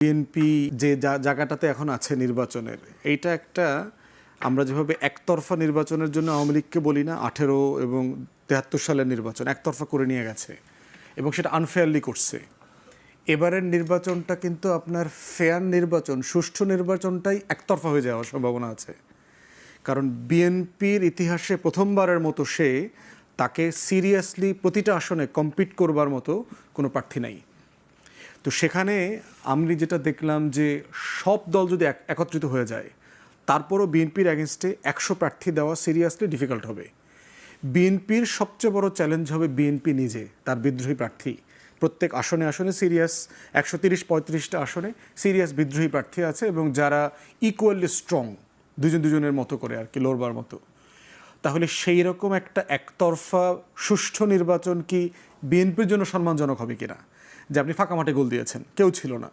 BNP যে জায়গাটাতে এখন আছে নির্বাচনের, এইটা একটা আমরা যেভাবে একতরফা নির্বাচনের জন্য আওয়ামী লীগকে বলি না, 18 এবং 73 সালের নির্বাচন একতরফা করে নিয়ে গেছে এবং সেটা আনফেয়ারলি করছে। এবারের নির্বাচনটা কিন্তু আপনার ফেয়ার নির্বাচন, সুষ্ঠু নির্বাচনটাই একতরফা হয়ে যাওয়ার সম্ভাবনা আছে। কারণ বিএনপির ইতিহাসে প্রথমবারের মতো তাকে সিরিয়াসলি প্রতিটা আসনে কম্পিট করবার মতো কোনো প্রার্থী নাই। তো সেখানে আমি যেটা দেখলাম যে সব দল যদি একত্রিত হয়ে যায়, তারপরও বিএনপির অ্যাগেনস্টে 100 প্রার্থী দেওয়া সিরিয়াসলি ডিফিকাল্ট হবে। বিএনপির সবচেয়ে বড় চ্যালেঞ্জ হবে বিএনপি নিজে, তার বিদ্রোহী প্রার্থী। প্রত্যেক আসনে আসনে সিরিয়াস 130-35টা আসনে সিরিয়াস বিদ্রোহী প্রার্থী আছে এবং যারা ইকুয়ালি স্ট্রং, দুজনের মতো করে আর কি লড়বার মতো। তাহলে সেই রকম একটা একতরফা সুষ্ঠু নির্বাচন কি বিএনপির জন্য সম্মানজনক হবে কিনা? যে আপনি ফাঁকা মাঠে গোল দিয়েছেন, কেউ ছিল না,